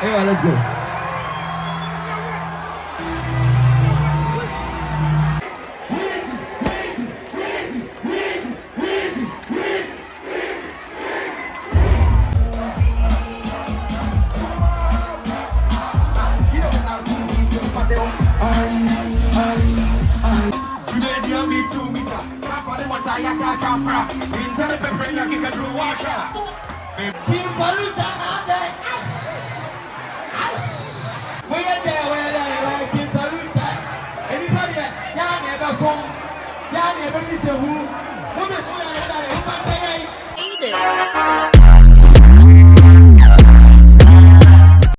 let's go. Team Paluta now there. Where there, Team Paluta. Anybody down there back home? Down there, but this is who? Woman, who can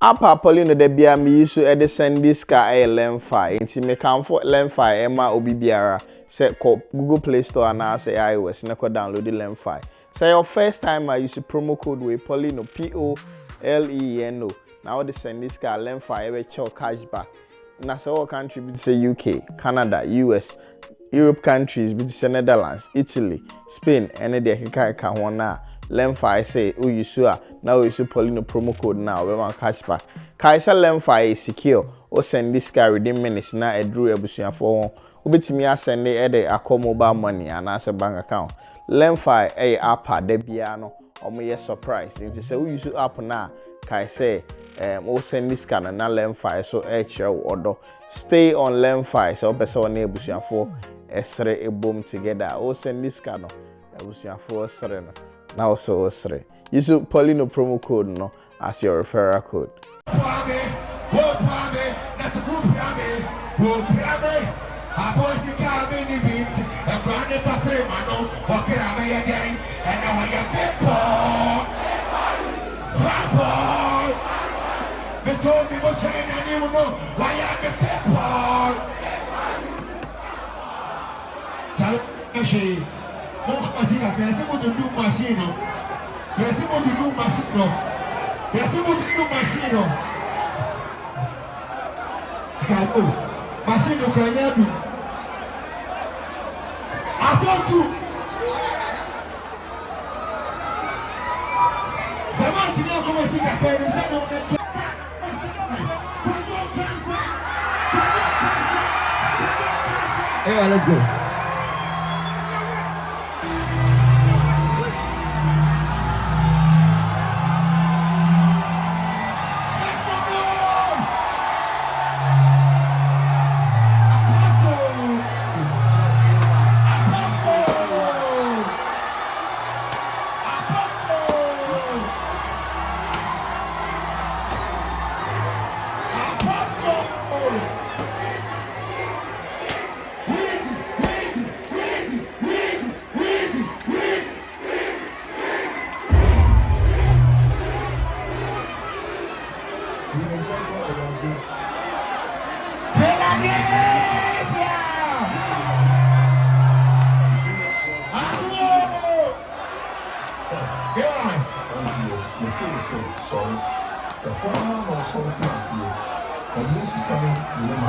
Apa Poleeno de bia me use e de send this car lemfi nti me kan for lemfi e ma obi biara se ko Google Play Store na say iOS na ko download the lemfi. Say your first time I use promo code we Poleeno POLEENO. Now they send this car lemfi e cho cashback. Na say all country be say UK, Canada, US, Europe countries be say Netherlands, Italy, Spain and de ka ho na lemfi say oh you sure now you use Poleeno promo code now we want cashback. Kaisa lemfi is secure or send this guy within minutes na e drew ebusuafo obetimi asend e de akọ mobile money and as a bank account. Lemfi app de bia no omo ye surprise nti say we use app na kai say o send this guy na lemfi so e kire odo stay on lemfi so person on ebusuafo esre ebom together o send this guy no ebusuafo esre no now so osre. Use Poleeno promo code no as your referral code. Yes, you want to do machine. Yes, you want to do machine. Go. Machine can you do? I told you. Someone see you come and see that guy. Hey, let's go. Sorry, the whole of something I see. I used to say, you know, my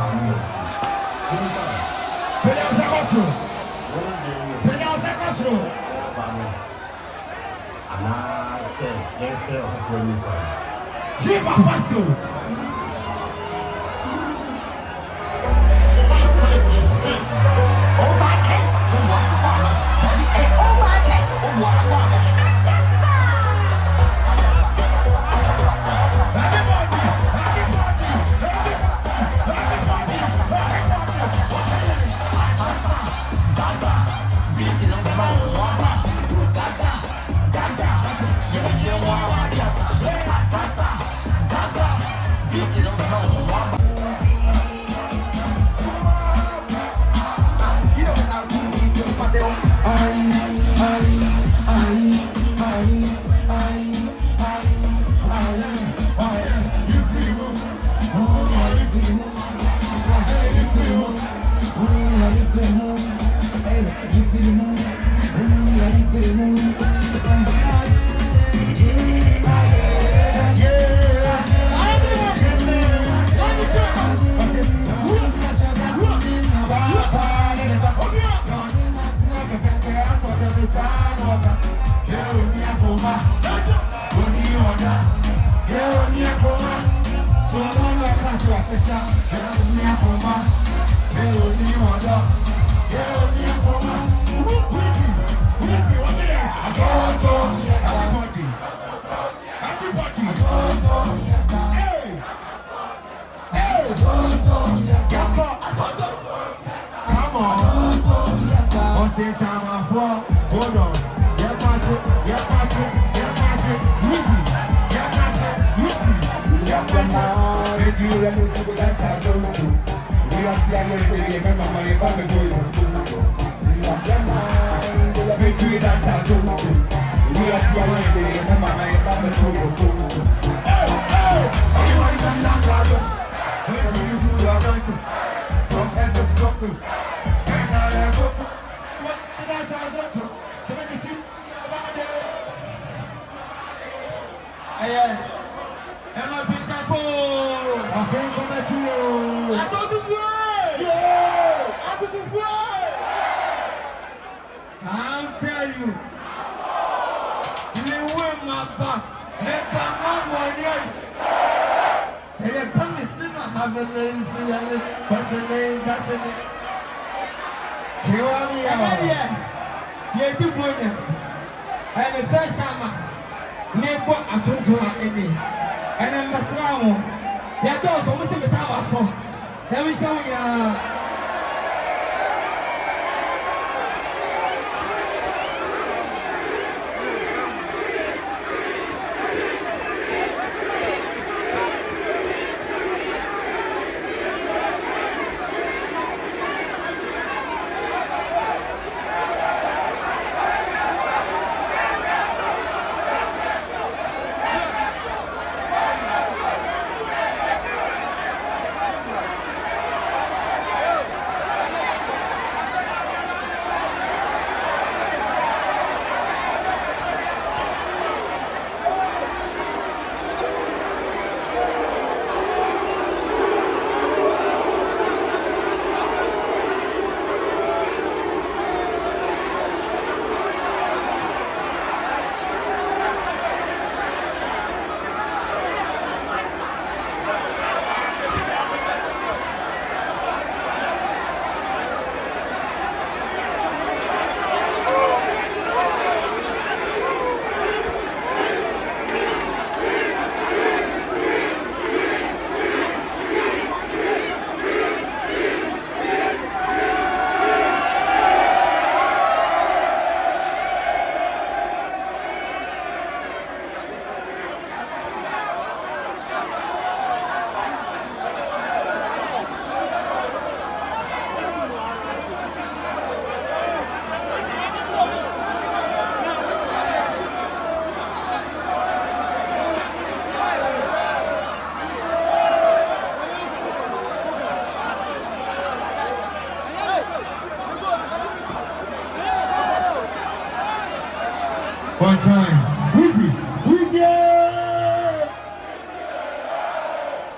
One time. Wheezy. Wheezy.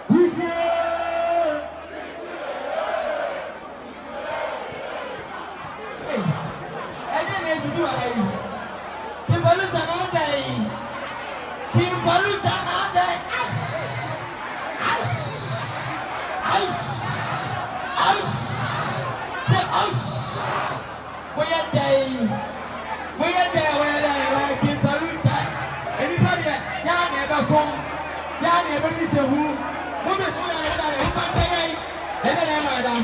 Wheezy. Hey. I didn't know this was Kim Paluta all day. Kim Paluta all day. Ash. Ash. Ash. Ash. Say ash. Where day? Where there, Kim Paluta. Anybody, Yan ever come? Yan ever miss a who? Woman, who can't say, and then madam.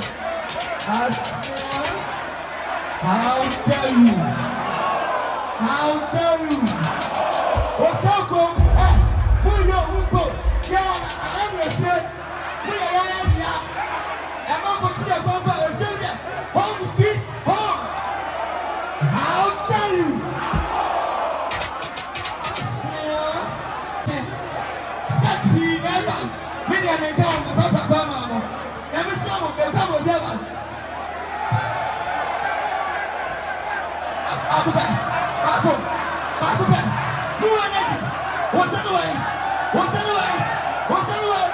How dare you? How dare you? What's up, go? Who you go? Yeah, I'm your friend. We are here. I'm going to the government. Home street, home. How dare you? Start being ever. Many of them come, Papa Pama. Never saw them, come with them. Back up. Who are next? What's that way? What's that way? What's that way?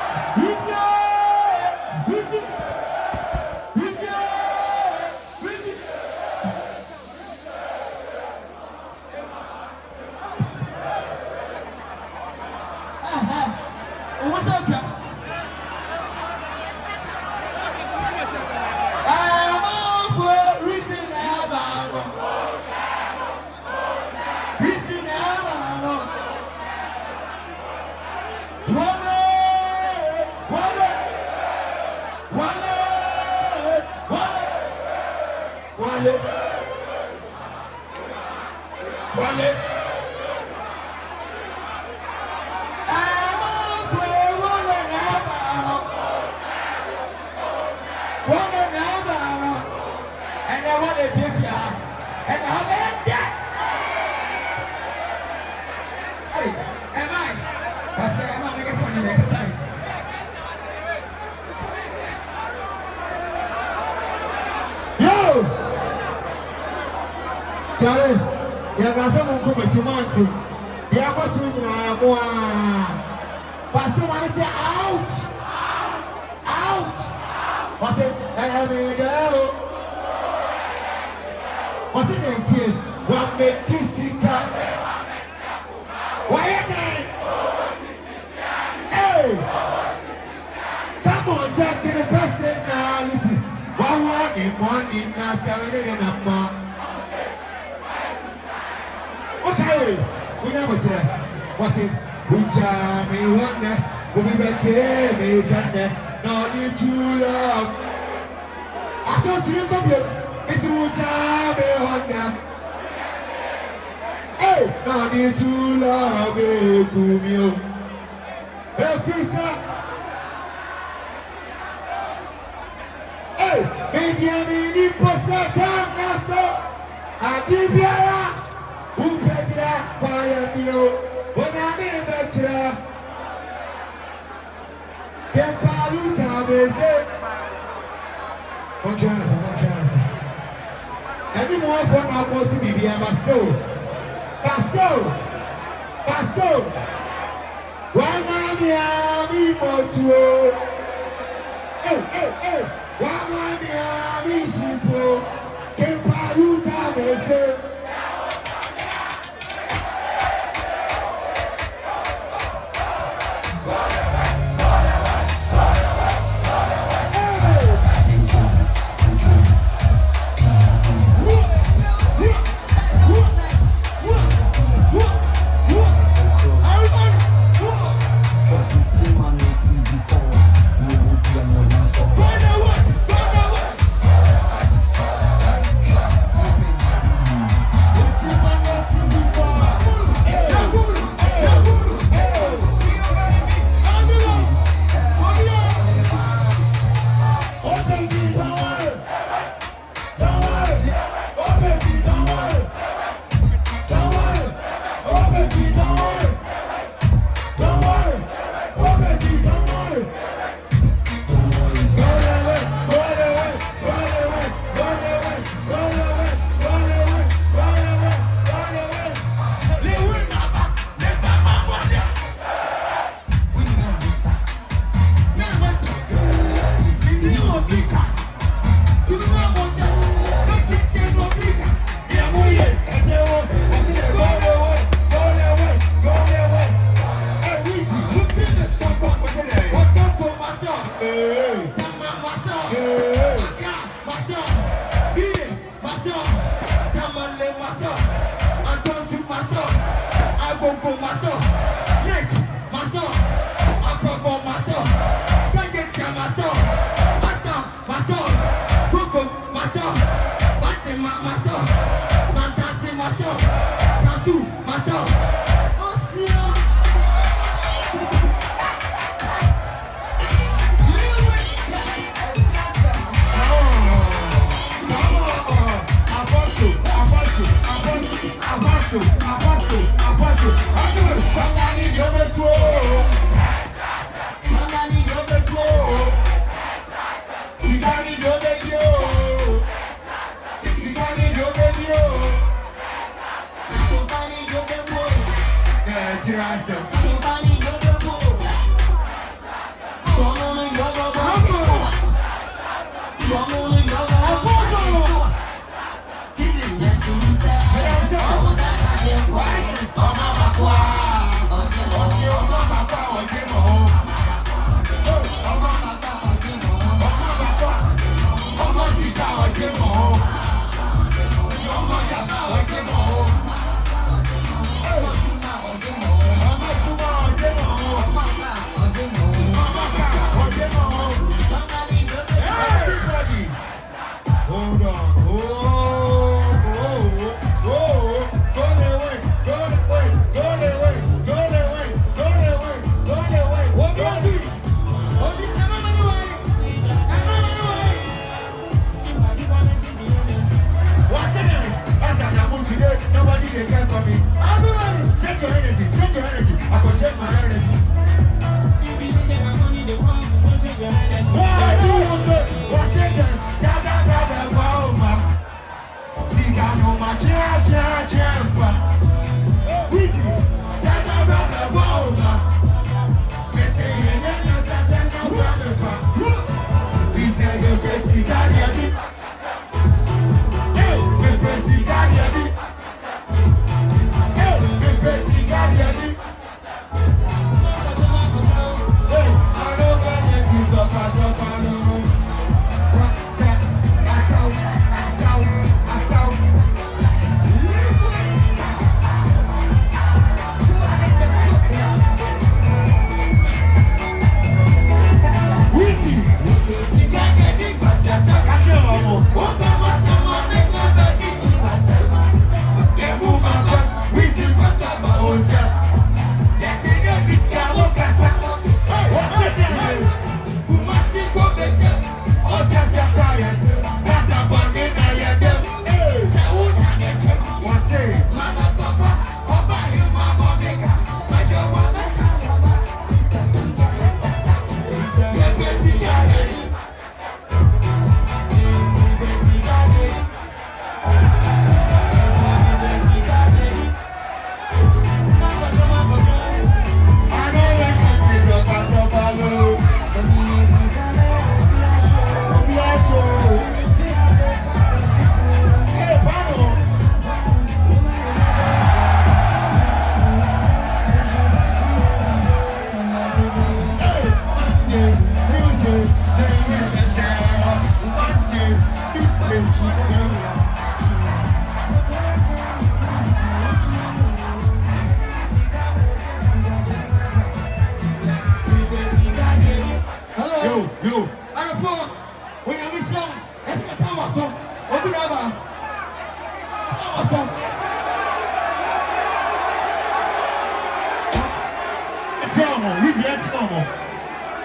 What's up, Charlie, you have some commitment. You have a swing. Pastor wanted to out. What's it? I am in there. What's it mean? What make kissing cup? Why am I? Hey! Come on, Jack, in the person now. Listen. One now, 7 and a month. Okay, we never tell. What's it? We jam me one day. We be better, me Sunday. No need to love. I just see you come here. It's the jam me one day. Hey, no need to love me, Kumio. Hey, Krista. Hey, baby, I'm in the post time now, so I give you. Upebia fire bio when I'm in the chair. Can Paluta visit? One chance. Any more for now, possibly, I must go. Basto. One army, Motuo. Hey. One army, Shipo. Can Paluta visit?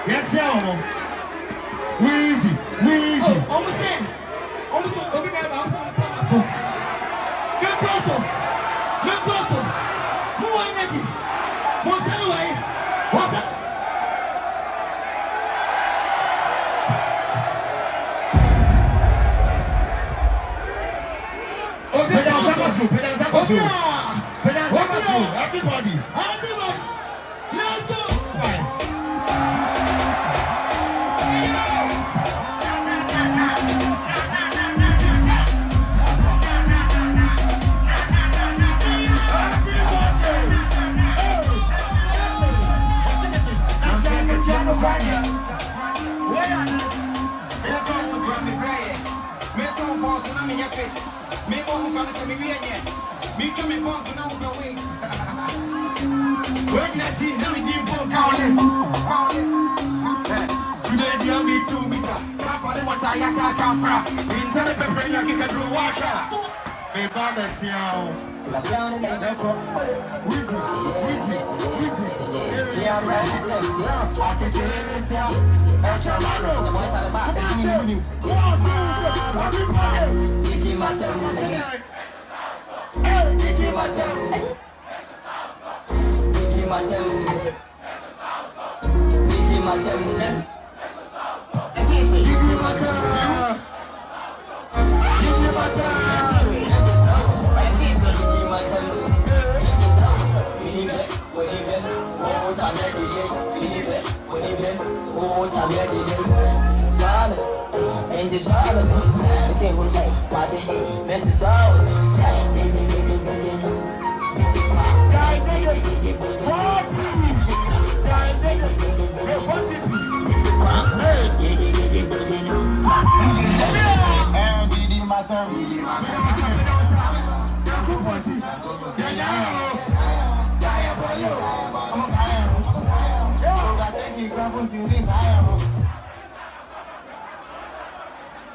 Yes, yeah, Wheezy. Almost in. Almost in. Get closer. More energy. More anyway. What's that? Everybody. Let's go.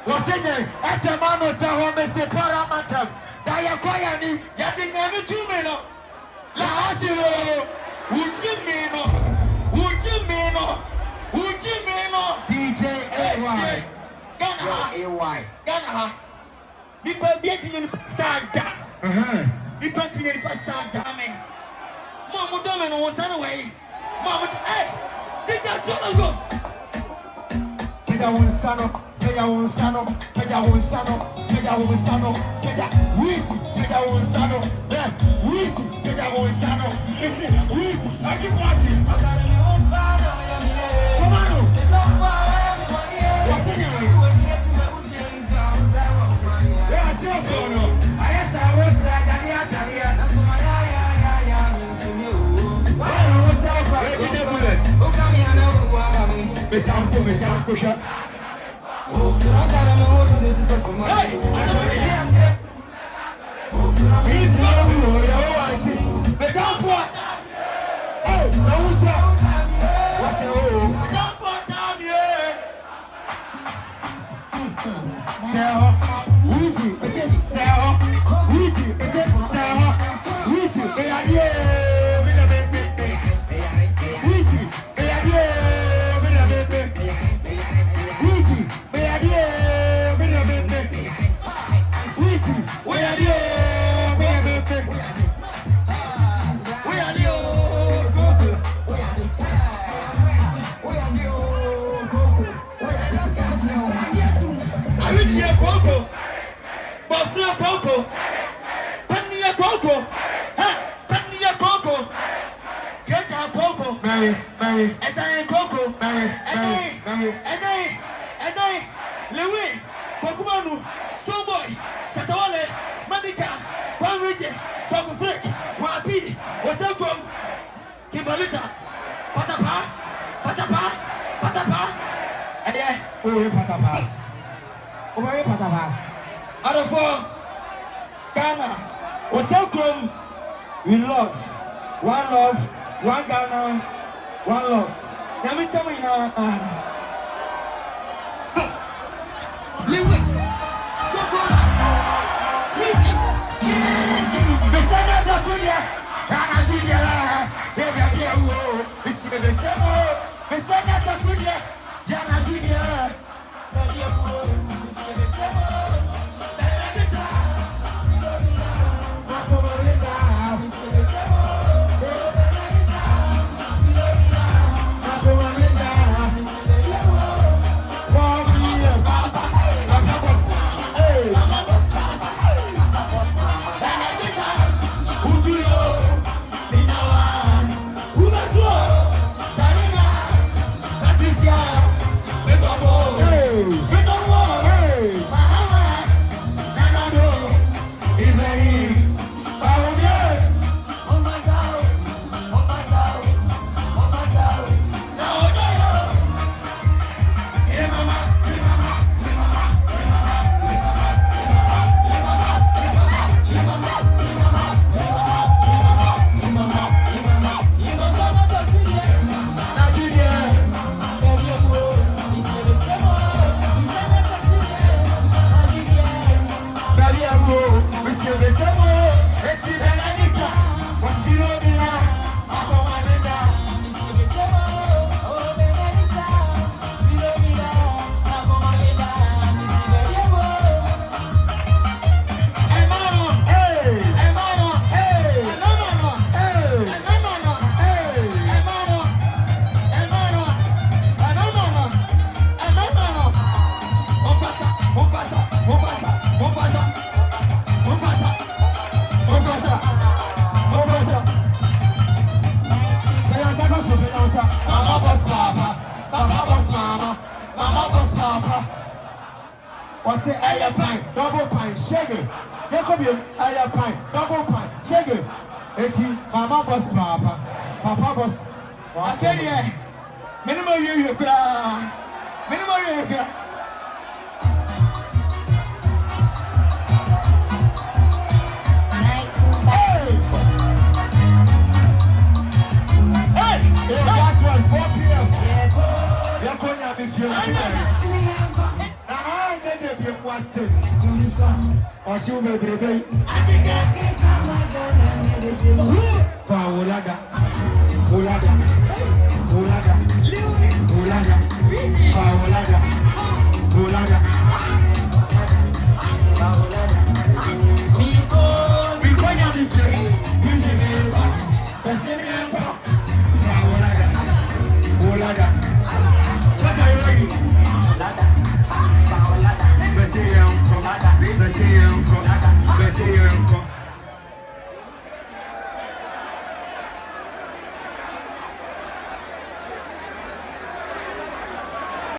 What's in there? At your mama's home, Mr. Paramatam. Diaquayani, Yatin never 2 minutes. La Hasilo, Ujimeno, DJ AY. Ganaha. People getting in stand. People getting in stand. Mama Domino was away. Mama, hey, did you go? Keja Winsano, Keja Winsano, Keja Winsano, Keja Winsano, Keja Wisi, Keja Winsano, Wisi, Keja Winsano, Wisi, I keep walking. Tomorrow, what's in here? Yeah, sure, no. I asked I was Dania. That's my Metampo, shut. He's not I see. Metampo. Hey, what's up? What's the Metampo, tell her, Weezy, tell her, Weezy, tell her, Weezy, they are here. Lilwin, Pokemon, Stowboy, Satawale, Manica, Palmage, Papa Flick, Wapi, what's up, Paluta, Patapa, and yeah, Patapa. Out of 4, Ghana, what's up, we love, one Ghana, one love. Let me tell you now, Lilwin, Listen, the Junior, Ghana Junior, the Senator Junior. What's it? Air pine, double pine, shake it. There could be air pine, double pine, shake it. Eti, mama boss, papa boss. I tell you, minimum you cry. Minimum you cry. Hey, that's what 4 p.m. You're going to be feeling. I get the what's it? Or she will be baby. Paluta, Paluta, Paluta, Paluta, Paluta, Paluta. Because you're the same. Paluta, just a little. Paluta, Paluta,